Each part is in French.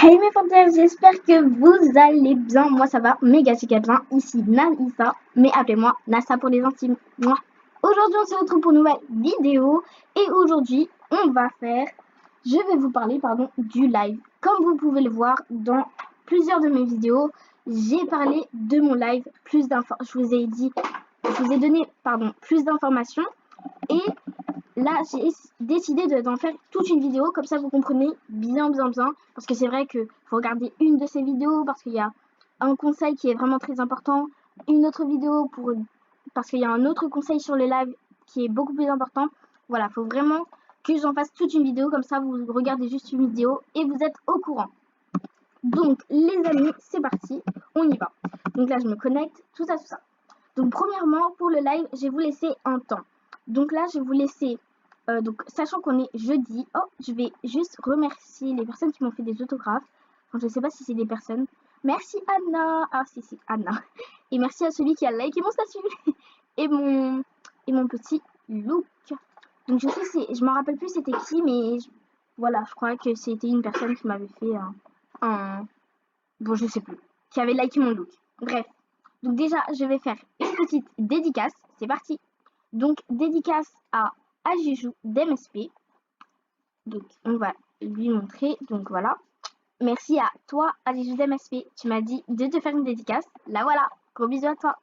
Hey mes fantasmes, j'espère que vous allez bien. Moi ça va méga bien. Ici Naïsa, mais appelez-moi Nassa pour les intimes. Moi. Aujourd'hui on se retrouve pour une nouvelle vidéo et aujourd'hui je vais vous parler du live. Comme vous pouvez le voir dans plusieurs de mes vidéos, j'ai parlé de mon live, je vous ai donné plus d'informations et là, j'ai décidé d'en faire toute une vidéo, comme ça vous comprenez bien. Parce que c'est vrai que faut regarder une de ces vidéos parce qu'il y a un conseil qui est vraiment très important, une autre vidéo parce qu'il y a un autre conseil sur le live qui est beaucoup plus important. Voilà, faut vraiment que j'en fasse toute une vidéo, comme ça vous regardez juste une vidéo et vous êtes au courant. Donc les amis, c'est parti, on y va. Donc là, je me connecte, tout ça. Donc premièrement, pour le live, je vais vous laisser un temps. Donc là, je vais vous laisser, sachant qu'on est jeudi, je vais juste remercier les personnes qui m'ont fait des autographes. Enfin, je ne sais pas si c'est des personnes. Merci Anna. Ah si, c'est Anna. Et merci à celui qui a liké mon statut. et mon petit look. Donc je m'en rappelle plus c'était qui, mais voilà, je crois que c'était une personne qui m'avait fait bon, je sais plus, qui avait liké mon look. Bref. Donc déjà, je vais faire une petite dédicace. C'est parti. Donc, dédicace à Ajijou d'MSP. Donc, on va lui montrer. Donc, voilà. Merci à toi, Ajijou d'MSP. Tu m'as dit de te faire une dédicace. Là, voilà. Gros bisous à toi.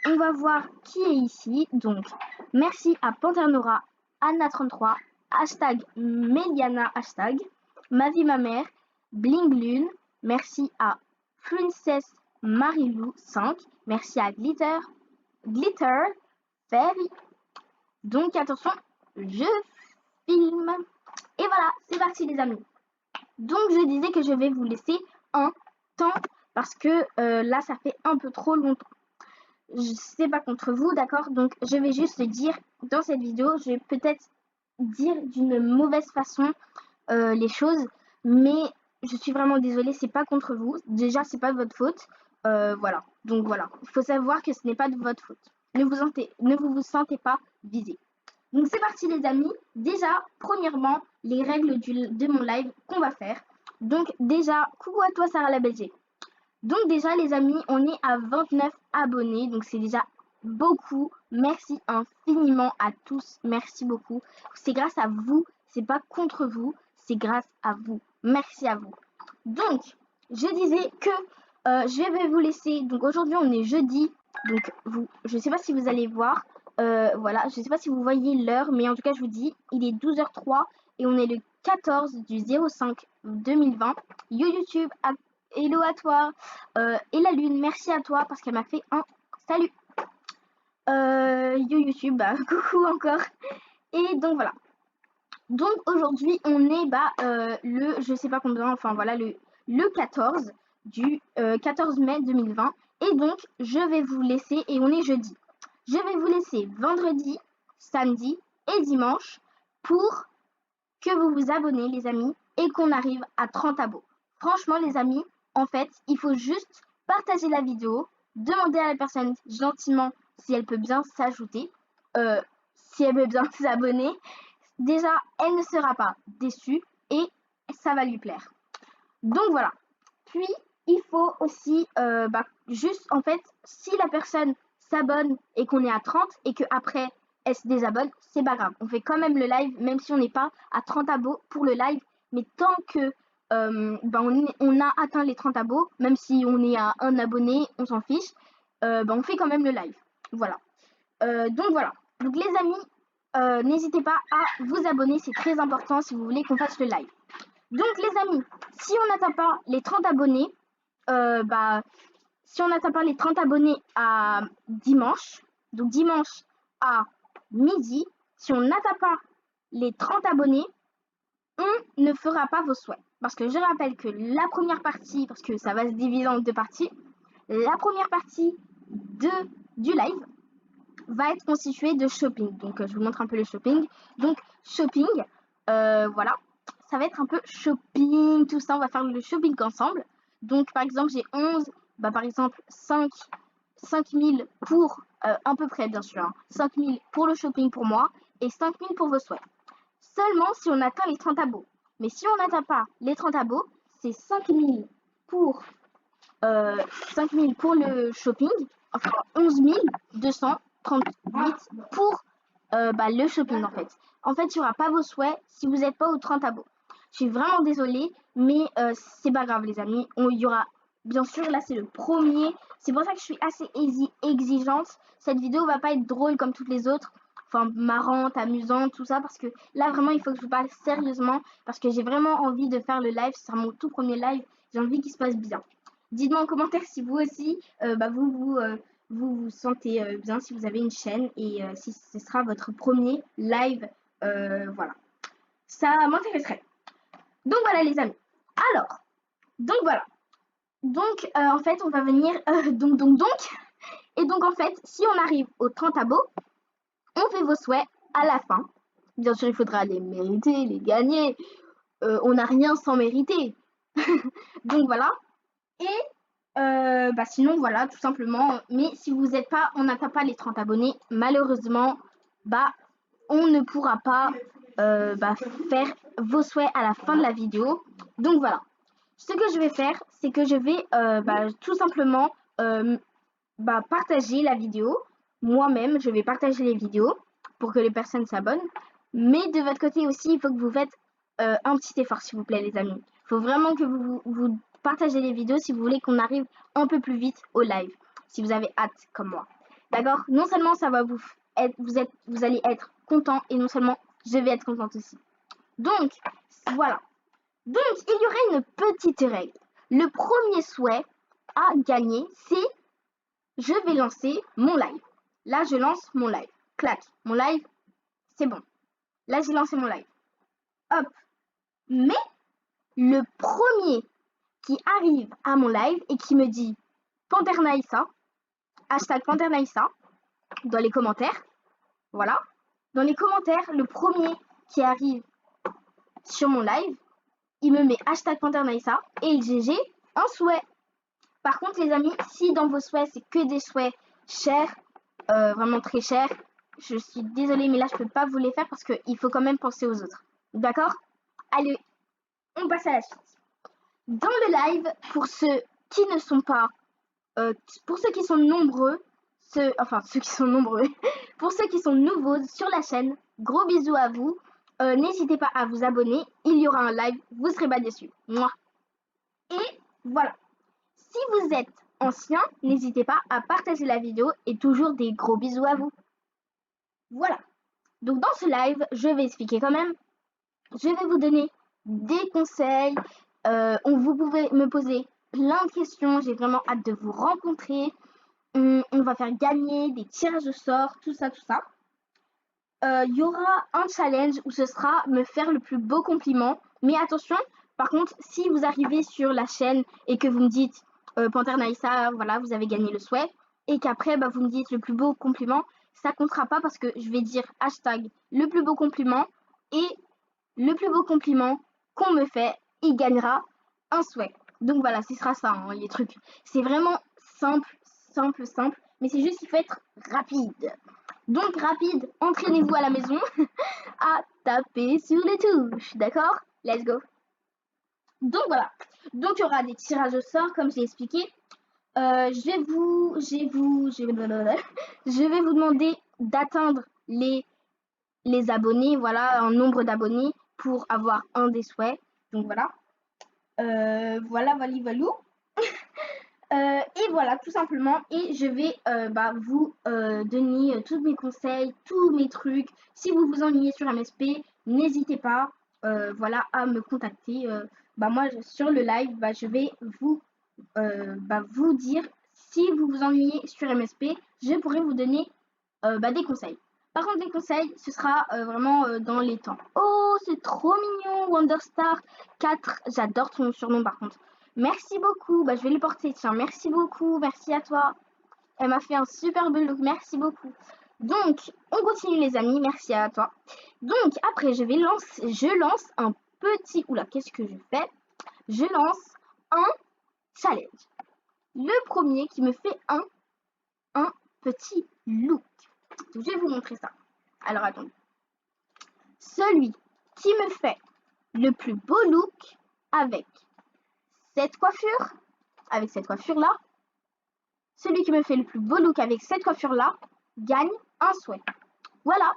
On va voir qui est ici. Donc, merci à Panternora, Anna33, hashtag Meliana, hashtag Ma vie, ma mère, Bling Lune. Merci à Princess Marilou 5. Merci à Glitter Fairy. Donc attention, je filme. Et voilà, c'est parti les amis. Donc je disais que je vais vous laisser un temps parce que là ça fait un peu trop longtemps. C'est pas contre vous, d'accord? Donc je vais juste dire dans cette vidéo, je vais peut-être dire d'une mauvaise façon les choses, mais je suis vraiment désolée, c'est pas contre vous. Déjà, c'est pas de votre faute. Voilà. Donc voilà, il faut savoir que ce n'est pas de votre faute. Ne vous sentez pas visé. Donc c'est parti les amis. Déjà, premièrement, les règles de mon live qu'on va faire. Donc déjà, coucou à toi Sarah la Belgique. Donc déjà les amis, on est à 29 abonnés, donc c'est déjà beaucoup. Merci infiniment à tous, merci beaucoup. C'est grâce à vous, c'est pas contre vous, c'est grâce à vous. Merci à vous. Donc, je disais que je vais vous laisser. Donc aujourd'hui on est jeudi, donc je sais pas si vous allez voir. Voilà, je sais pas si vous voyez l'heure, mais en tout cas je vous dis, il est 12h03 et on est le 14 du 05 2020. Yo YouTube, hello à toi. Et la lune, merci à toi parce qu'elle m'a fait un salut. Yo YouTube, bah, coucou encore. Et donc voilà. Donc aujourd'hui on est le je sais pas combien, enfin voilà le 14 du 14 mai 2020. Et donc je vais vous laisser, et on est jeudi. Je vais vous laisser vendredi, samedi et dimanche pour que vous vous abonnez les amis et qu'on arrive à 30 abos. Franchement les amis, en fait, il faut juste partager la vidéo, demander à la personne gentiment si elle peut bien s'ajouter, si elle veut bien s'abonner. Déjà, elle ne sera pas déçue et ça va lui plaire. Donc voilà. Puis, il faut aussi, juste en fait, si la personne s'abonne et qu'on est à 30 et qu'après elle se désabonne, c'est pas grave. On fait quand même le live, même si on n'est pas à 30 abos pour le live. Mais tant que on a atteint les 30 abos, même si on est à un abonné, on s'en fiche, on fait quand même le live. Voilà. Donc voilà. Donc les amis, n'hésitez pas à vous abonner, c'est très important si vous voulez qu'on fasse le live. Donc les amis, si on n'atteint pas les 30 abonnés, si on n'atteint pas les 30 abonnés à dimanche, donc dimanche à midi, si on n'atteint pas les 30 abonnés, on ne fera pas vos souhaits. Parce que je rappelle que la première partie, parce que ça va se diviser en deux parties, la première partie du live va être constituée de shopping. Donc je vous montre un peu le shopping. Donc shopping, voilà, ça va être un peu shopping, tout ça, on va faire le shopping ensemble. Donc par exemple j'ai 11, par exemple 5 000 pour, à peu près bien sûr, 5 000 pour le shopping pour moi et 5 000 pour vos souhaits. Seulement si on atteint les 30 abos. Mais si on n'atteint pas les 30 abos, c'est 5000 pour 5000 pour le shopping, enfin 11 238 pour le shopping en fait. En fait, il n'y aura pas vos souhaits si vous n'êtes pas aux 30 abos. Je suis vraiment désolée, mais c'est pas grave les amis. Il y aura, bien sûr, là c'est le premier. C'est pour ça que je suis assez exigeante. Cette vidéo va pas être drôle comme toutes les autres. Enfin, marrante, amusante, tout ça. Parce que là, vraiment, il faut que je vous parle sérieusement. Parce que j'ai vraiment envie de faire le live. C'est mon tout premier live. J'ai envie qu'il se passe bien. Dites-moi en commentaire si vous aussi, vous sentez bien, si vous avez une chaîne. Et si ce sera votre premier live. Voilà. Ça m'intéresserait. Donc voilà les amis. Alors, donc voilà. Donc en fait on va venir et donc en fait si on arrive aux 30 abos, on fait vos souhaits à la fin. Bien sûr il faudra les mériter, les gagner. On n'a rien sans mériter. Donc voilà. Et sinon voilà tout simplement. Mais si vous n'êtes pas, on n'atteint pas les 30 abonnés, malheureusement on ne pourra pas faire vos souhaits à la fin de la vidéo. Donc voilà. Ce que je vais faire, c'est que je vais tout simplement partager la vidéo. Moi-même, je vais partager les vidéos pour que les personnes s'abonnent. Mais de votre côté aussi, il faut que vous faites un petit effort, s'il vous plaît, les amis. Il faut vraiment que vous partagez les vidéos si vous voulez qu'on arrive un peu plus vite au live. Si vous avez hâte, comme moi. D'accord? Non seulement ça va vous allez être content, et non seulement je vais être contente aussi. Donc, voilà. Donc, il y aurait une petite règle. Le premier souhait à gagner, c'est je vais lancer mon live. Là, je lance mon live. Clac, mon live, c'est bon. Là, j'ai lancé mon live. Hop. Mais le premier qui arrive à mon live et qui me dit Panthère Naïssa, hashtag Panthère Naïssa, dans les commentaires, voilà. Dans les commentaires, le premier qui arrive sur mon live, il me met hashtag Panthère Naïssa et il GG un souhait. Par contre, les amis, si dans vos souhaits, c'est que des souhaits chers, vraiment très chers, je suis désolée, mais là, je peux pas vous les faire parce qu'il faut quand même penser aux autres. D'accord? Allez, on passe à la suite. Dans le live, pour ceux qui ne sont pas... pour ceux qui sont nombreux, ceux qui sont nombreux, pour ceux qui sont nouveaux sur la chaîne, gros bisous à vous. N'hésitez pas à vous abonner, il y aura un live, vous serez pas déçus. Moi. Et voilà. Si vous êtes ancien, n'hésitez pas à partager la vidéo et toujours des gros bisous à vous. Voilà. Donc dans ce live, je vais expliquer quand même. Je vais vous donner des conseils. Vous pouvez me poser plein de questions. J'ai vraiment hâte de vous rencontrer. On va faire gagner des tirages au sort, tout ça, tout ça. Il y aura un challenge où ce sera me faire le plus beau compliment. Mais attention, par contre, si vous arrivez sur la chaîne et que vous me dites Panthère Naïssa, voilà, vous avez gagné le souhait, et qu'après vous me dites le plus beau compliment, ça comptera pas parce que je vais dire hashtag le plus beau compliment, et le plus beau compliment qu'on me fait, il gagnera un souhait. Donc voilà, ce sera ça, hein, les trucs. C'est vraiment simple, mais c'est juste qu'il faut être rapide. Donc rapide, entraînez-vous à la maison à taper sur les touches, d'accord? Let's go. Donc voilà, donc il y aura des tirages au sort comme j'ai expliqué. Je vais vous demander d'atteindre les abonnés, voilà, un nombre d'abonnés pour avoir un des souhaits. Donc voilà. Voilà. Et voilà, tout simplement. Et je vais vous donner tous mes conseils, tous mes trucs. Si vous vous ennuyez sur MSP, n'hésitez pas à me contacter. Moi, sur le live, je vais vous dire si vous vous ennuyez sur MSP, je pourrais vous donner des conseils. Par contre, les conseils, ce sera vraiment dans les temps. Oh, c'est trop mignon, Wonderstar 4. J'adore ton surnom, par contre. Merci beaucoup. Je vais le porter. Tiens, merci beaucoup. Merci à toi. Elle m'a fait un super beau look. Merci beaucoup. Donc, on continue, les amis. Merci à toi. Donc, après, je lance un petit... Oula, qu'est-ce que je fais? Je lance un challenge. Le premier qui me fait un petit look. Donc, je vais vous montrer ça. Alors, attendez. Celui qui me fait le plus beau look avec cette coiffure, avec cette coiffure-là, celui qui me fait le plus beau look avec cette coiffure-là gagne un souhait. Voilà.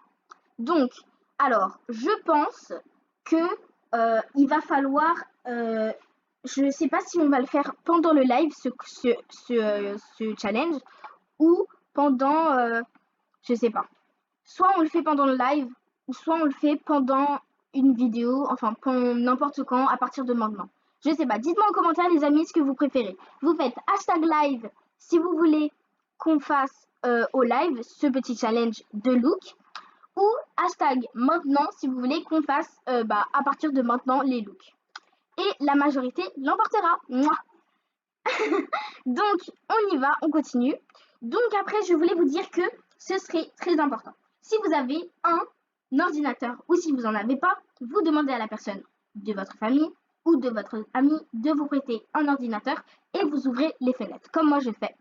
Donc, alors, je pense que il va falloir... je ne sais pas si on va le faire pendant le live, ce challenge, ou pendant... je sais pas. Soit on le fait pendant le live, ou soit on le fait pendant une vidéo, enfin, n'importe quand, à partir de maintenant. Je sais pas. Dites-moi en commentaire, les amis, ce que vous préférez. Vous faites hashtag live si vous voulez qu'on fasse au live ce petit challenge de look, ou hashtag maintenant si vous voulez qu'on fasse à partir de maintenant les looks. Et la majorité l'emportera. Donc, on y va, on continue. Donc après, je voulais vous dire que ce serait très important. Si vous avez un ordinateur ou si vous n'en avez pas, vous demandez à la personne de votre famille ou de votre ami de vous prêter un ordinateur et vous ouvrez les fenêtres, comme moi je fais.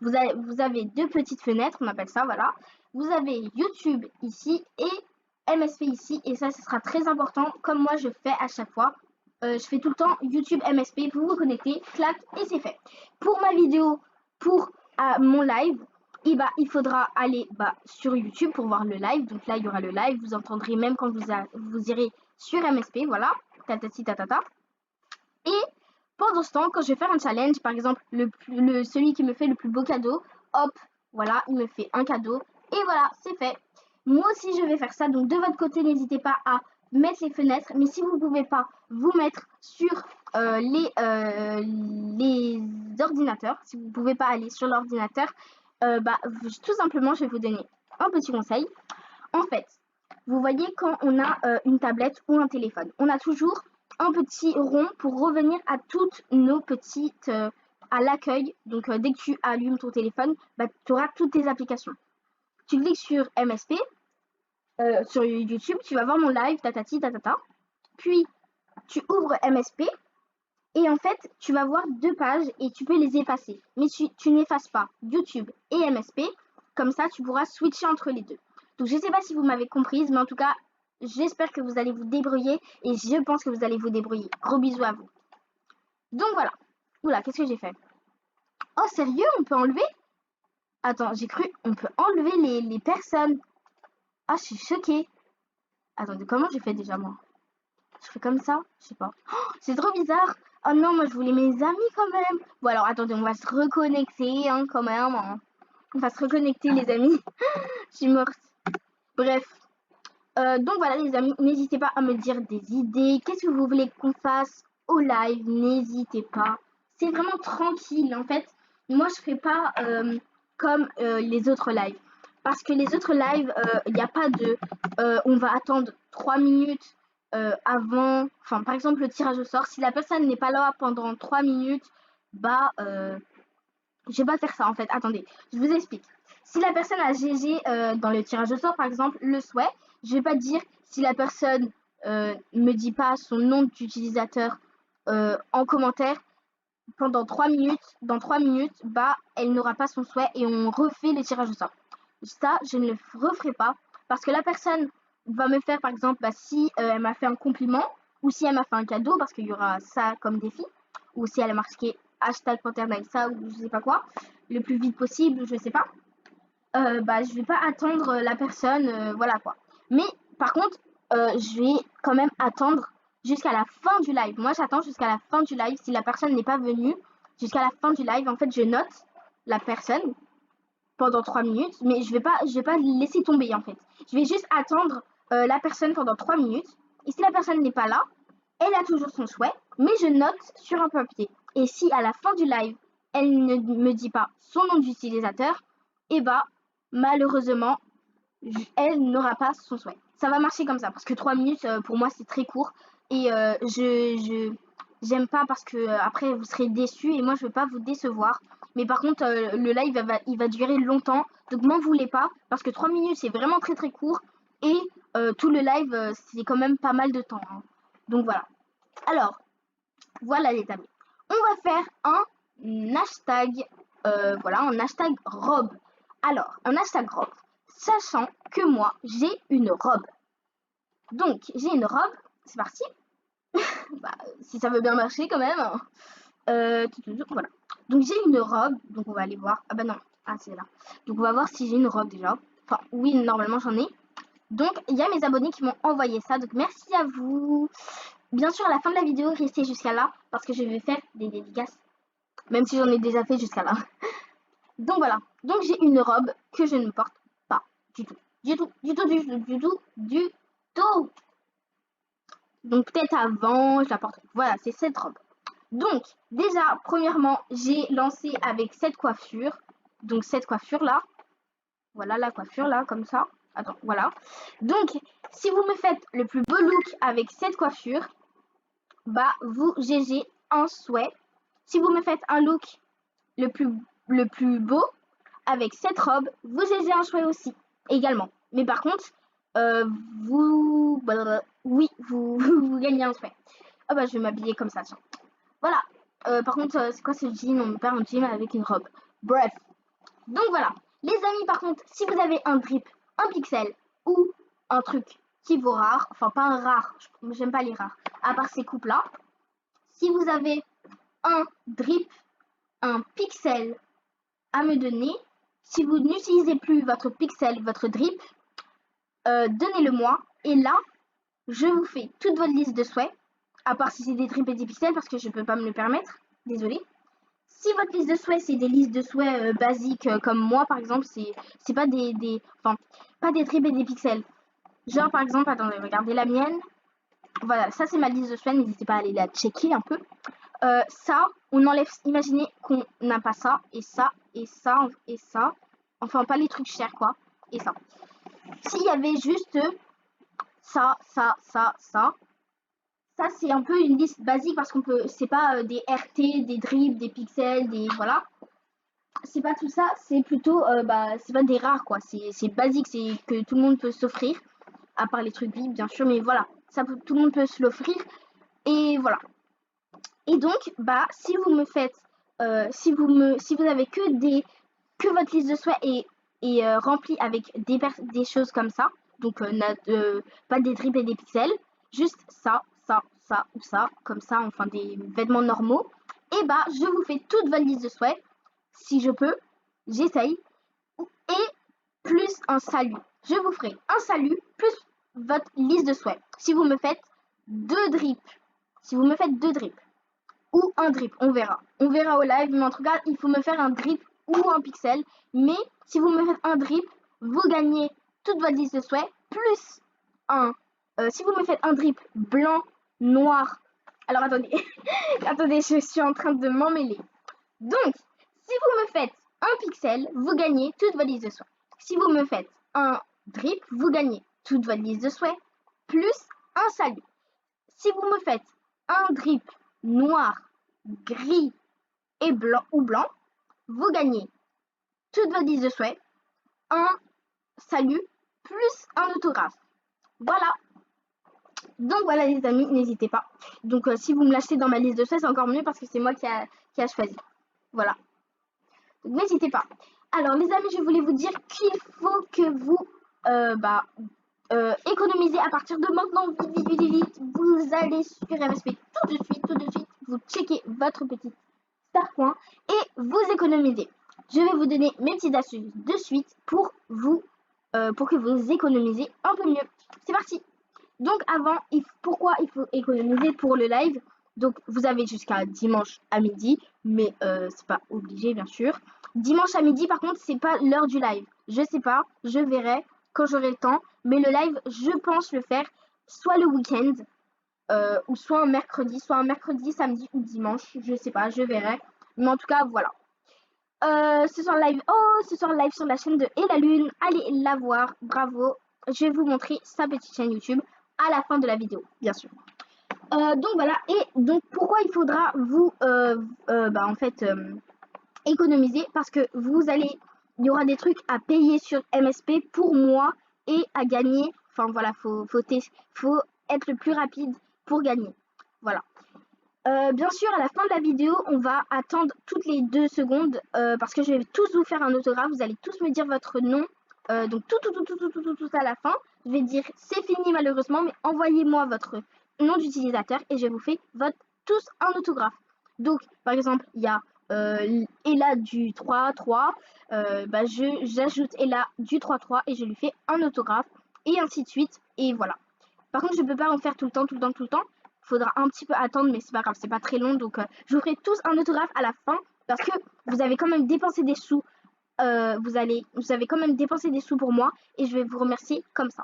Vous avez deux petites fenêtres, on appelle ça, voilà. Vous avez YouTube ici et MSP ici, et ça, ce sera très important, comme moi je fais à chaque fois. Je fais tout le temps YouTube MSP, vous vous connectez, clac, et c'est fait. Pour ma vidéo, pour mon live, il faudra aller sur YouTube pour voir le live. Donc là, il y aura le live, vous entendrez même quand vous irez sur MSP, voilà, tatati tatata. Et pendant ce temps, quand je vais faire un challenge, par exemple, celui qui me fait le plus beau cadeau, hop, voilà, il me fait un cadeau. Et voilà, c'est fait. Moi aussi, je vais faire ça. Donc, de votre côté, n'hésitez pas à mettre les fenêtres. Mais si vous ne pouvez pas vous mettre sur les ordinateurs, si vous ne pouvez pas aller sur l'ordinateur, tout simplement, je vais vous donner un petit conseil. En fait, vous voyez, quand on a une tablette ou un téléphone, on a toujours un petit rond pour revenir à toutes nos petites... à l'accueil. Donc, dès que tu allumes ton téléphone, tu auras toutes tes applications. Tu cliques sur MSP, sur YouTube, tu vas voir mon live, tatati, tatata. Puis, tu ouvres MSP et en fait, tu vas voir deux pages et tu peux les effacer. Mais tu n'effaces pas YouTube et MSP. Comme ça, tu pourras switcher entre les deux. Donc, je ne sais pas si vous m'avez comprise, mais en tout cas, j'espère que vous allez vous débrouiller et je pense que vous allez vous débrouiller. Gros bisous à vous. Donc, voilà. Oula, qu'est-ce que j'ai fait? Oh, sérieux, on peut enlever? Attends, j'ai cru, on peut enlever les personnes. Ah, je suis choquée. Attendez, comment j'ai fait déjà, moi? Je fais comme ça? Je sais pas. Oh, c'est trop bizarre. Oh non, moi, je voulais mes amis quand même. Bon, alors, attendez, on va se reconnecter, hein, quand même. Hein. On va se reconnecter, les amis. Je suis morte. Bref. Donc, voilà, les amis, n'hésitez pas à me dire des idées. Qu'est-ce que vous voulez qu'on fasse au live? N'hésitez pas. C'est vraiment tranquille, en fait. Moi, je ferai pas comme les autres lives. Parce que les autres lives, il n'y a pas de... on va attendre 3 minutes avant... Enfin, par exemple, le tirage au sort. Si la personne n'est pas là pendant 3 minutes, je vais pas faire ça, en fait. Attendez, je vous explique. Si la personne a GG dans le tirage au sort, par exemple, le souhait, je vais pas dire si la personne me dit pas son nom d'utilisateur en commentaire pendant 3 minutes. Dans 3 minutes, elle n'aura pas son souhait et on refait le tirage au sort. Ça, je ne le referai pas parce que la personne va me faire, par exemple, si elle m'a fait un compliment ou si elle m'a fait un cadeau, parce qu'il y aura ça comme défi, ou si elle a marqué hashtag #PanthèreNaïssa ou je sais pas quoi, le plus vite possible, je sais pas. Je vais pas attendre la personne, voilà quoi. Mais par contre, je vais quand même attendre jusqu'à la fin du live. Moi, j'attends jusqu'à la fin du live. Si la personne n'est pas venue jusqu'à la fin du live, en fait, je note la personne pendant 3 minutes, mais je vais pas laisser tomber en fait. Je vais juste attendre la personne pendant 3 minutes. Et si la personne n'est pas là, elle a toujours son souhait, mais je note sur un papier. Et si à la fin du live, elle ne me dit pas son nom d'utilisateur, malheureusement, elle n'aura pas son souhait. Ça va marcher comme ça, parce que 3 minutes, pour moi, c'est très court. Et j'aime pas parce que après, vous serez déçus et moi, je veux pas vous décevoir. Mais par contre, le live, il va durer longtemps. Donc, m'en voulez pas, parce que 3 minutes, c'est vraiment très très court. Et tout le live, c'est quand même pas mal de temps. Hein. Donc, voilà. Alors, voilà les amis. On va faire un hashtag, voilà, un hashtag robe. Alors, un hashtag robe, sachant que moi, j'ai une robe. Donc, j'ai une robe, c'est parti. Si ça veut bien marcher quand même. Voilà. Donc j'ai une robe, donc on va aller voir. Ah bah non, ah c'est là. Donc on va voir si j'ai une robe déjà. Enfin oui, normalement j'en ai. Donc il y a mes abonnés qui m'ont envoyé ça, donc merci à vous. Bien sûr à la fin de la vidéo, restez jusqu'à là, parce que je vais faire des dédicaces. Même si j'en ai déjà fait jusqu'à là. Donc voilà, donc j'ai une robe que je ne porte pas du tout. Du tout, du tout, du tout, du tout, du tout. Donc peut-être avant, je la porte. Voilà, c'est cette robe. Donc, déjà, premièrement, j'ai lancé avec cette coiffure. Donc, cette coiffure-là. Voilà la coiffure-là, comme ça. Attends, voilà. Donc, si vous me faites le plus beau look avec cette coiffure, bah, vous GG un souhait. Si vous me faites un look le plus beau avec cette robe, vous GG un souhait aussi, également. Mais par contre, vous... oui, vous gagnez un souhait. Ah bah, je vais m'habiller comme ça, tiens. Voilà. Par contre, c'est quoi ce jean? On me perd un jean avec une robe. Bref. Donc voilà. Les amis, par contre, si vous avez un drip, un pixel ou un truc qui vaut rare, enfin pas un rare, j'aime pas les rares, à part ces coupes-là, si vous avez un drip, un pixel à me donner, si vous n'utilisez plus votre pixel, votre drip, donnez-le moi. Et là, je vous fais toute votre liste de souhaits, à part si c'est des drips et des pixels, parce que je peux pas me le permettre. Désolée. Si votre liste de souhaits, c'est des listes de souhaits basiques comme moi, par exemple, c'est pas enfin, pas des drips et des pixels. Genre, par exemple, attendez, regardez la mienne. Voilà, ça c'est ma liste de souhaits, n'hésitez pas à aller la checker un peu. Ça, on enlève, imaginez qu'on n'a pas ça, et ça, et ça, et ça. Enfin, pas les trucs chers, quoi. Et ça. S'il y avait juste ça, ça c'est un peu une liste basique parce qu'on peut, c'est pas des RT, des drips, des pixels, des voilà. C'est pas tout ça, c'est plutôt, c'est pas des rares quoi. C'est basique, c'est que tout le monde peut s'offrir, à part les trucs VIP bien sûr, mais voilà, ça tout le monde peut se l'offrir et voilà. Et donc, si vous me faites, si vous avez que votre liste de souhaits est remplie avec des choses comme ça, donc pas des drips et des pixels, juste ça ou ça, comme ça, enfin des vêtements normaux, et je vous fais toute votre liste de souhaits, si je peux, j'essaye, et plus un salut. Je vous ferai un salut plus votre liste de souhaits. Si vous me faites deux drips, ou un drip, on verra. On verra au live, mais en tout cas, il faut me faire un drip ou un pixel. Mais si vous me faites un drip, vous gagnez toute votre liste de souhaits, plus un. Si vous me faites un drip blanc, noir. Alors attendez, attendez, je suis en train de m'emmêler. Donc, si vous me faites un pixel, vous gagnez toute votre liste de souhaits. Si vous me faites un drip, vous gagnez toute votre liste de souhaits, plus un salut. Si vous me faites un drip noir, gris et blanc ou blanc, vous gagnez toute votre liste de souhaits, un salut plus un autographe. Voilà. Donc voilà les amis, n'hésitez pas. Donc si vous me l'achetez dans ma liste de souhaits, c'est encore mieux parce que c'est moi qui a choisi. Voilà. Donc n'hésitez pas. Alors les amis, je voulais vous dire qu'il faut que vous économisez à partir de maintenant. Vite. Vous allez sur MSP tout de suite. Vous checkez votre petit Starcoin et vous économisez. Je vais vous donner mes petites astuces de suite pour que vous économisez un peu mieux. C'est parti. Donc avant, pourquoi il faut économiser pour le live? Donc vous avez jusqu'à dimanche à midi, mais c'est pas obligé bien sûr. Dimanche à midi par contre c'est pas l'heure du live. Je sais pas, je verrai quand j'aurai le temps. Mais le live, je pense le faire soit le week-end, ou soit un mercredi, samedi ou dimanche. Je sais pas, je verrai. Mais en tout cas, voilà. Ce soir live, sur la chaîne de Et la Lune. Allez la voir, bravo. Je vais vous montrer sa petite chaîne YouTube à la fin de la vidéo, bien sûr. Donc voilà, et donc pourquoi il faudra vous, économiser? Parce que il y aura des trucs à payer sur MSP pour moi et à gagner. Enfin voilà, faut être le plus rapide pour gagner. Voilà. Bien sûr, à la fin de la vidéo, on va attendre toutes les 2 secondes parce que je vais tous vous faire un autographe. Vous allez tous me dire votre nom. Donc tout à la fin. Je vais dire c'est fini malheureusement, mais envoyez-moi votre nom d'utilisateur et je vous fais tous un autographe. Donc, par exemple, il y a Ella du 3-3, bah, j'ajoute Ella du 3-3 et je lui fais un autographe, et ainsi de suite, et voilà. Par contre, je ne peux pas en faire tout le temps, tout le temps, tout le temps. Il faudra un petit peu attendre, mais c'est pas grave, c'est pas très long. Donc, je vous ferai tous un autographe à la fin parce que vous avez quand même dépensé des sous. Vous avez quand même dépensé des sous pour moi et je vais vous remercier comme ça.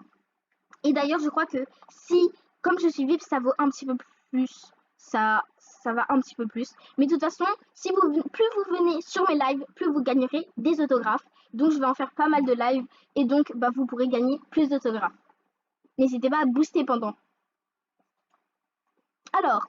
Et d'ailleurs, je crois que si, comme je suis VIP, ça vaut un petit peu plus. Ça va un petit peu plus. Mais de toute façon, si plus vous venez sur mes lives, plus vous gagnerez des autographes. Donc, je vais en faire pas mal de lives et donc, bah, vous pourrez gagner plus d'autographes. N'hésitez pas à booster pendant. Alors,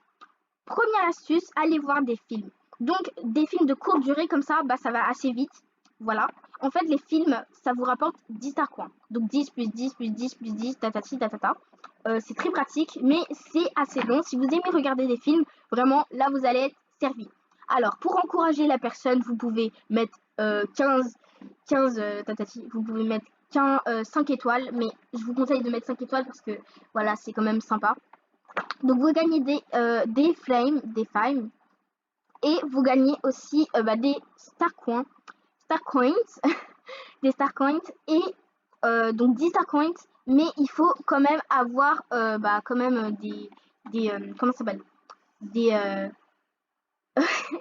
première astuce, allez voir des films. Donc, des films de courte durée comme ça, bah, ça va assez vite. Voilà. En fait, les films, ça vous rapporte 10 star coins. Donc 10 plus 10 plus 10 plus 10, tatati tatata. C'est très pratique, mais c'est assez long. Si vous aimez regarder des films, vraiment, là, vous allez être servi. Alors, pour encourager la personne, vous pouvez mettre 15 tatati. Vous pouvez mettre 5 étoiles, mais je vous conseille de mettre 5 étoiles parce que, voilà, c'est quand même sympa. Donc, vous gagnez des flames, et vous gagnez aussi bah, des star coins, des star coins et donc 10 star coins, mais il faut quand même avoir bah, quand même des comment ça s'appelle, des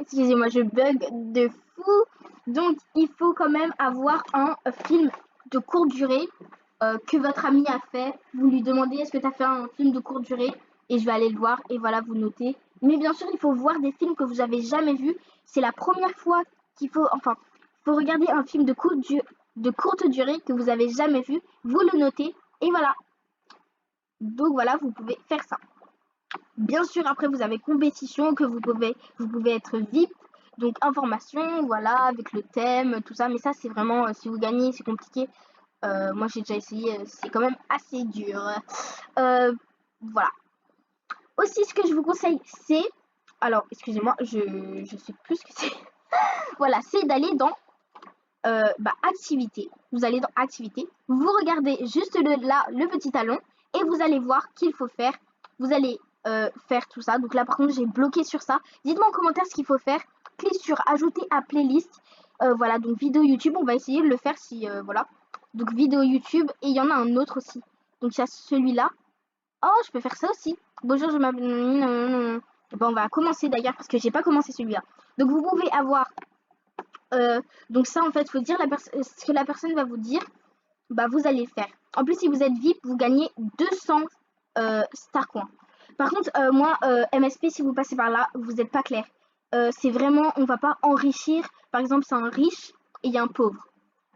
excusez-moi, je bug de fou. Donc il faut quand même avoir un film de courte durée que votre ami a fait. Vous lui demandez est-ce que tu as fait un film de courte durée et je vais aller le voir et voilà, vous notez. Mais bien sûr, il faut voir des films que vous avez jamais vus. C'est la première fois qu'il faut, enfin, faut regarder un film de courte durée que vous avez jamais vu. Vous le notez et voilà. Donc voilà, vous pouvez faire ça. Bien sûr, après, vous avez compétition que vous pouvez être VIP. Donc, information, voilà, avec le thème, tout ça. Mais ça, c'est vraiment, si vous gagnez, c'est compliqué. Moi, j'ai déjà essayé, c'est quand même assez dur. Voilà. Aussi, ce que je vous conseille, c'est... Alors, excusez-moi, je sais plus ce que c'est. Voilà, c'est d'aller dans bah, activité. Vous allez dans activité. Vous regardez juste là, le petit talon. Et vous allez voir qu'il faut faire. Vous allez faire tout ça. Donc là, par contre, j'ai bloqué sur ça. Dites-moi en commentaire ce qu'il faut faire. Clique sur ajouter à playlist. Voilà, donc vidéo YouTube. On va essayer de le faire si... voilà. Donc vidéo YouTube. Et il y en a un autre aussi. Donc il y a celui-là. Oh, je peux faire ça aussi. Bonjour, je m'appelle... Bon, on va commencer d'ailleurs parce que j'ai pas commencé celui-là. Donc vous pouvez avoir... donc ça, en fait, faut dire ce que la personne va vous dire. Bah, vous allez le faire. En plus, si vous êtes VIP, vous gagnez 200 star coins. Par contre, moi, MSP, si vous passez par là, vous n'êtes pas clair. C'est vraiment, on va pas enrichir. Par exemple, c'est un riche et il y a un pauvre.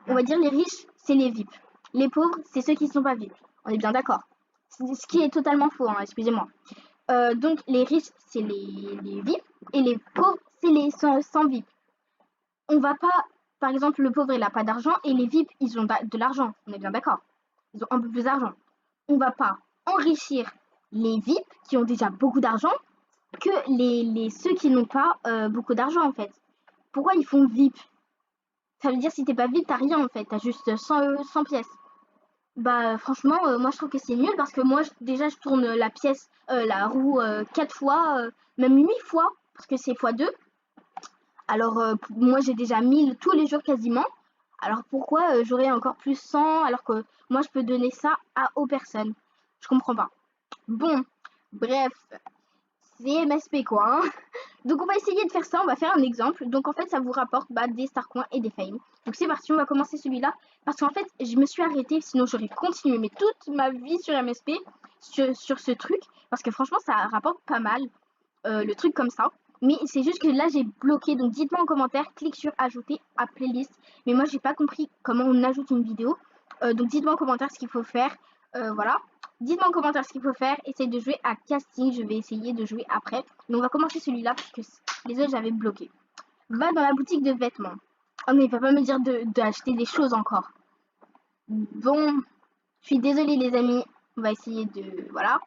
On va dire les riches, c'est les VIP. Les pauvres, c'est ceux qui ne sont pas VIP. On est bien d'accord. Ce qui est totalement faux, hein, excusez-moi. Donc, les riches, c'est les VIP et les pauvres, c'est les sans VIP. On va pas, par exemple, le pauvre, il n'a pas d'argent et les VIP, ils ont de l'argent. On est bien d'accord. Ils ont un peu plus d'argent. On va pas enrichir les VIP qui ont déjà beaucoup d'argent que ceux qui n'ont pas beaucoup d'argent, en fait. Pourquoi ils font VIP? Ça veut dire si t'es pas VIP, t'as rien, en fait. T'as juste 100 pièces. Bah franchement, moi je trouve que c'est nul parce que moi déjà je tourne la roue 4 fois, même 8 fois, parce que c'est fois 2. Alors moi j'ai déjà 1000 tous les jours quasiment. Alors pourquoi j'aurais encore plus 100 alors que moi je peux donner ça aux personnes? Je comprends pas. Bon, bref, c'est MSP quoi, hein. Donc on va essayer de faire ça, on va faire un exemple. Donc en fait ça vous rapporte bah, des star coins et des fames. Donc c'est parti, on va commencer celui-là. Parce qu'en fait je me suis arrêtée, sinon j'aurais continué mais toute ma vie sur MSP, sur ce truc. Parce que franchement ça rapporte pas mal, le truc comme ça. Mais c'est juste que là j'ai bloqué, donc dites-moi en commentaire, clique sur ajouter à playlist. Mais moi j'ai pas compris comment on ajoute une vidéo. Donc dites-moi en commentaire ce qu'il faut faire. Voilà. Dites-moi en commentaire ce qu'il faut faire. Essayez de jouer à casting. Je vais essayer de jouer après. Mais on va commencer celui-là parce que les autres j'avais bloqué. Va dans la boutique de vêtements. Oh mais il va pas me dire d'acheter des choses encore. Bon, je suis désolée les amis. On va essayer de... Voilà.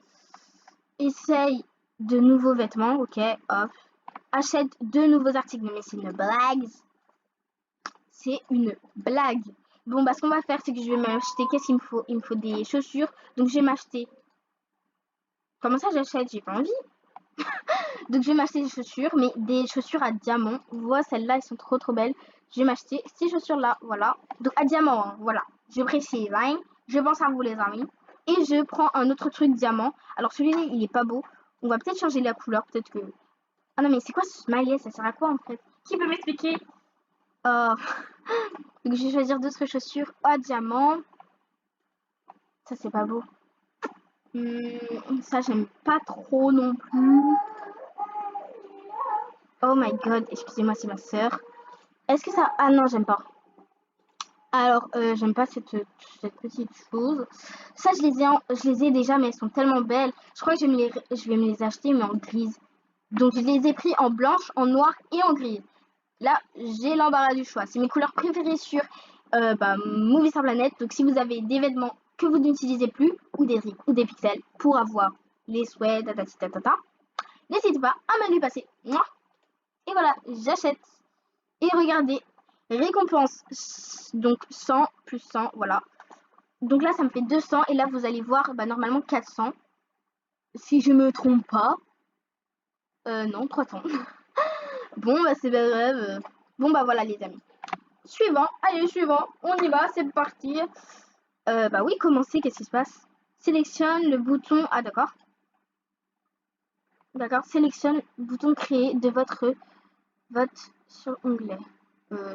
Essaye de nouveaux vêtements. Ok, off. Achète de nouveaux articles. Mais c'est une blague. C'est une blague. Bon, bah ce qu'on va faire, c'est que je vais m'acheter... Qu'est-ce qu'il me faut? Il me faut des chaussures. Donc je vais m'acheter... Comment ça j'achète? J'ai pas envie. Donc je vais m'acheter des chaussures, mais des chaussures à diamant. Voilà, celles-là, elles sont trop belles. Je vais m'acheter ces chaussures-là, voilà. Donc à diamant, hein, voilà. Je précise, hein. Je pense à vous les amis. Et je prends un autre truc diamant. Alors celui-là, il est pas beau. On va peut-être changer la couleur, peut-être que... Ah non, mais c'est quoi ce smiley? Ça sert à quoi en fait? Qui peut m'expliquer? Donc je vais choisir d'autres chaussures à diamant. Ça, c'est pas beau. Ça, j'aime pas trop non plus. Oh my god, excusez-moi, c'est ma sœur. Est-ce que ça... Ah non, j'aime pas. Alors, j'aime pas cette petite chose. Ça, je les ai déjà, mais elles sont tellement belles. Je crois que je vais me les acheter, mais en grise. Donc, je les ai pris en blanche, en noir et en grise. Là, j'ai l'embarras du choix. C'est mes couleurs préférées sur Movie Star Planet. Donc, si vous avez des vêtements que vous n'utilisez plus, ou des rips, ou des pixels, pour avoir les souhaits, n'hésitez pas à me les passer. Mouah. Et voilà, j'achète. Et regardez, récompense, donc 100 plus 100, voilà. Donc là, ça me fait 200 et là, vous allez voir, normalement 400. Si je me trompe pas. Non, 300. Bon, c'est pas grave. Bon, voilà les amis. Suivant, allez, suivant, on y va, c'est parti. Oui, commencer, qu'est-ce qui se passe? Sélectionne le bouton, ah d'accord. D'accord, sélectionne le bouton créé de votre vote sur onglet.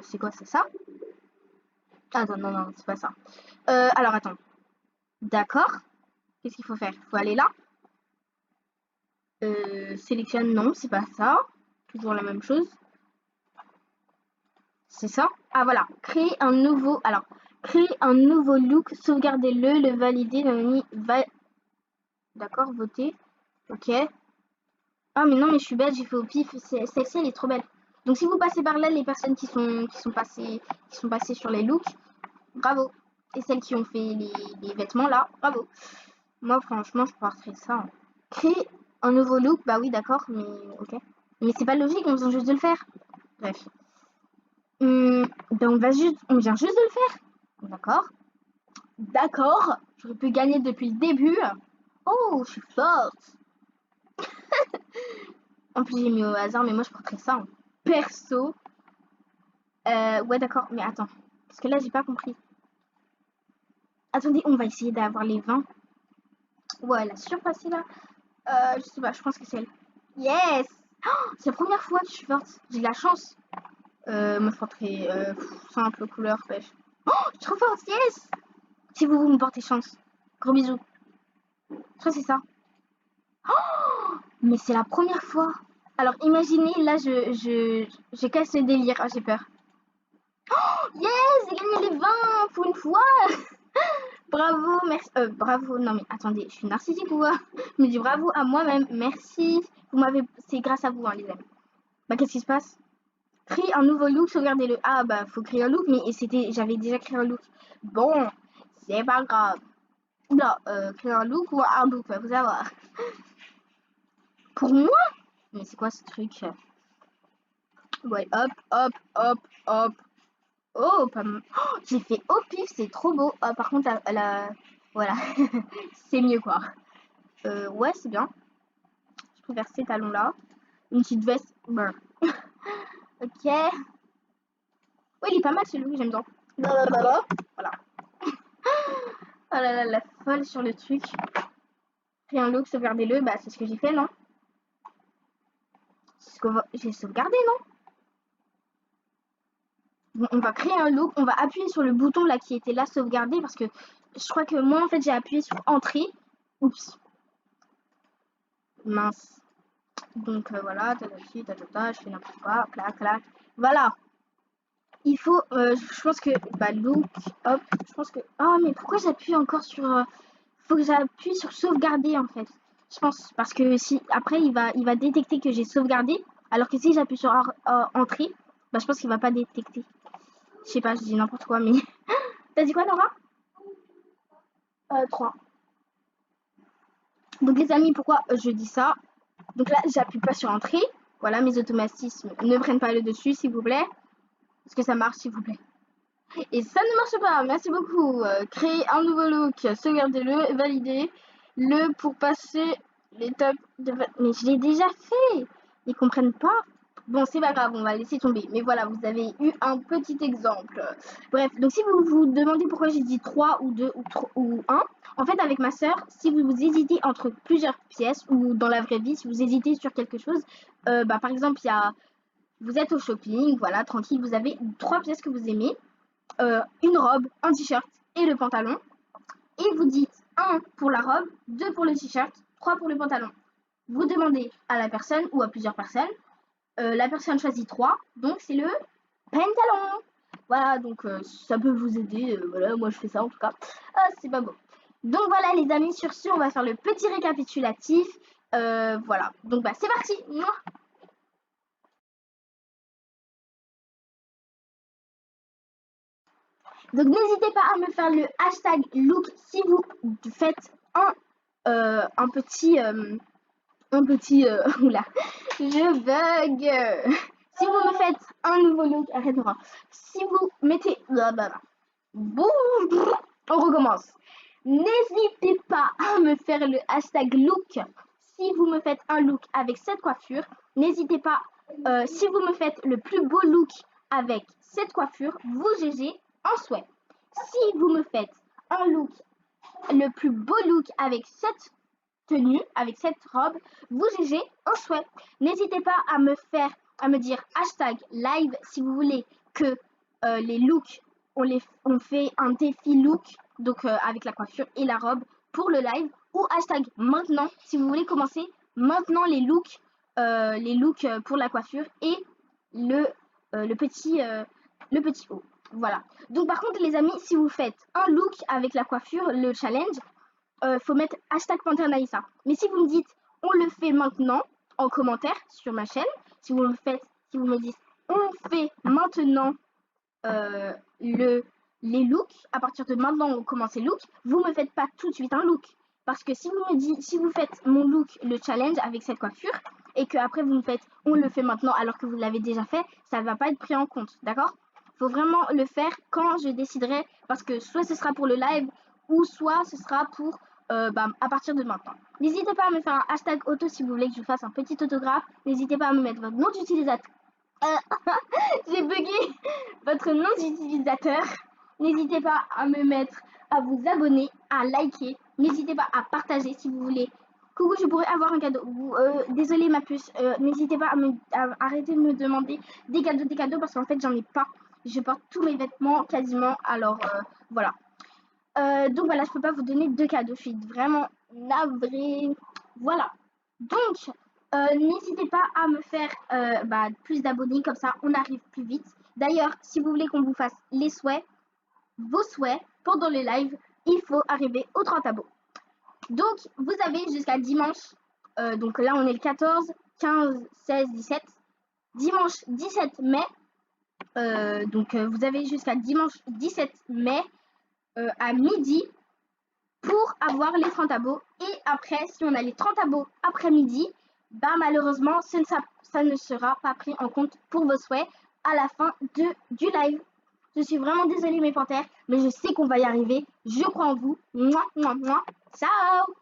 C'est quoi, c'est ça? Attends, non, c'est pas ça. Alors, attends. D'accord. Qu'est-ce qu'il faut faire? Il faut aller là. Sélectionne, non, c'est pas ça. Toujours la même chose. C'est ça. Ah, voilà. Créer un nouveau... Alors, créer un nouveau look. Sauvegardez-le, le valider. D'accord, voter. Ok. Ah, mais non, mais je suis bête, j'ai fait au pif. Celle-ci, elle est trop belle. Donc, si vous passez par là, les personnes qui sont passées sur les looks, bravo. Et celles qui ont fait les vêtements, là, bravo. Moi, franchement, je porterais ça. Hein. Créer un nouveau look, bah oui, d'accord, mais ok. Mais c'est pas logique, on vient juste de le faire. Bref. On vient juste de le faire. D'accord. D'accord. J'aurais pu gagner depuis le début. Oh, je suis forte. En plus, j'ai mis au hasard, mais moi, je porterais ça en perso. Ouais, d'accord, mais attends. Parce que là, j'ai pas compris. Attendez, on va essayer d'avoir les 20. Ouais, elle a surpassé là. Je sais pas, je pense que c'est elle. Yes! Oh, c'est la première fois que je suis forte. J'ai de la chance. Moi, je porterai simple couleur pêche. Oh, je suis trop forte, yes! Si vous me portez chance. Gros bisous. Je crois que c'est ça. Oh, mais c'est la première fois. Alors, imaginez, là, je casse le délire. Ah, j'ai peur. Oh, yes! J'ai gagné les 20 pour une fois! Bravo, merci. Bravo, non mais attendez, je suis narcissique ou quoi? Je me dis bravo à moi-même, merci. C'est grâce à vous, hein, les amis. Qu'est-ce qui se passe? Créer un nouveau look, sauvegardez-le. Ah, faut créer un look, mais j'avais déjà créé un look. Bon, c'est pas grave. Oula, créer un look ou un look, faut savoir. Pour moi? Mais c'est quoi ce truc? Ouais, hop, hop, hop, hop. Oh, pas mal. Oh, j'ai fait au pif, c'est trop beau. Ah, par contre, voilà, c'est mieux quoi. Ouais, c'est bien. Je préfère ces talons-là. Une petite veste. Brr. Ok. Oui, il est pas mal celui-là, j'aime bien. Voilà. Oh là là, la folle sur le truc. Créer un look, sauvegardez-le. C'est ce que j'ai fait, non? J'ai sauvegardé, non? Bon, on va créer un look. On va appuyer sur le bouton là qui était là, sauvegarder. Parce que je crois que moi, en fait, j'ai appuyé sur entrée. Oups. Mince. Donc voilà, je fais n'importe quoi. Clac, clac. Voilà. Il faut, je pense que, look, hop, je pense que, oh, mais pourquoi j'appuie encore sur, faut que j'appuie sur sauvegarder, en fait. Je pense, parce que si, après, il va détecter que j'ai sauvegardé, alors que si j'appuie sur entrée, je pense qu'il va pas détecter. Je sais pas, je dis n'importe quoi, mais, t'as dit quoi, Nora? 3. Donc, les amis, pourquoi je dis ça? Donc là, j'appuie pas sur entrée. Voilà, mes automatismes ne prennent pas le dessus, s'il vous plaît. Est-ce que ça marche, s'il vous plaît? Et ça ne marche pas, merci beaucoup. Créer un nouveau look, sauvegardez-le, validez-le pour passer le top de votre... Mais je l'ai déjà fait. Ils comprennent pas. Bon, c'est pas grave, on va laisser tomber. Mais voilà, vous avez eu un petit exemple. Bref, donc si vous vous demandez pourquoi j'ai dit 3 ou 2 ou 1, en fait, avec ma sœur, si vous hésitez entre plusieurs pièces ou dans la vraie vie, si vous hésitez sur quelque chose, par exemple, vous êtes au shopping, voilà, tranquille, vous avez 3 pièces que vous aimez, une robe, un t-shirt et le pantalon. Et vous dites 1 pour la robe, 2 pour le t-shirt, 3 pour le pantalon. Vous demandez à la personne ou à plusieurs personnes. La personne choisit 3, donc c'est le pantalon. Voilà, donc ça peut vous aider. Voilà, moi je fais ça en tout cas. Ah, c'est pas beau. Donc voilà les amis, sur ce, on va faire le petit récapitulatif. Voilà, donc bah c'est parti. Donc n'hésitez pas à me faire le hashtag look si vous faites un petit... oula, je bug. Si vous me faites un nouveau look, arrête-moi. Si vous mettez... Boum, on recommence. N'hésitez pas à me faire le hashtag look si vous me faites un look avec cette coiffure. N'hésitez pas, si vous me faites le plus beau look avec cette coiffure, vous GG en souhait. Si vous me faites un look, le plus beau look avec cette tenue, avec cette robe, vous GG en souhait. N'hésitez pas à me dire hashtag live si vous voulez que les looks, on fait un défi look, donc avec la coiffure et la robe pour le live, ou hashtag maintenant si vous voulez commencer maintenant les looks pour la coiffure et le petit haut. Voilà. Donc par contre les amis, si vous faites un look avec la coiffure, le challenge, faut mettre hashtag Panthère Naïssa. Mais si vous me dites on le fait maintenant en commentaire sur ma chaîne, si vous me dites on fait maintenant les looks, à partir de maintenant on commence les looks, vous me faites pas tout de suite un look. Parce que si vous faites mon look, le challenge avec cette coiffure, et que après vous me faites on le fait maintenant alors que vous l'avez déjà fait, ça ne va pas être pris en compte, d'accord? Faut vraiment le faire quand je déciderai, parce que soit ce sera pour le live, ou soit ce sera pour à partir de maintenant. N'hésitez pas à me faire un hashtag auto si vous voulez que je fasse un petit autographe. N'hésitez pas à me mettre votre nom d'utilisateur. J'ai bugué votre nom d'utilisateur. N'hésitez pas à me mettre, à vous abonner, à liker. N'hésitez pas à partager si vous voulez. Coucou, je pourrais avoir un cadeau. Désolée ma puce, n'hésitez pas à arrêter de me demander des cadeaux parce qu'en fait j'en ai pas. Je porte tous mes vêtements quasiment, alors voilà. Donc voilà, je peux pas vous donner de cadeaux, je suis vraiment navrée. Voilà. Donc, n'hésitez pas à me faire plus d'abonnés, comme ça on arrive plus vite. D'ailleurs, si vous voulez qu'on vous fasse vos souhaits pendant le live, il faut arriver aux 30 abos. Donc, vous avez jusqu'à dimanche, donc là on est le 14, 15, 16, 17, dimanche 17 mai, vous avez jusqu'à dimanche 17 mai à midi pour avoir les 30 abos. Et après, si on a les 30 abos après-midi, malheureusement, ça ne sera pas pris en compte pour vos souhaits à la fin du live. Je suis vraiment désolée mes panthères, mais je sais qu'on va y arriver. Je crois en vous. Mouah, mouah, mouah. Ciao!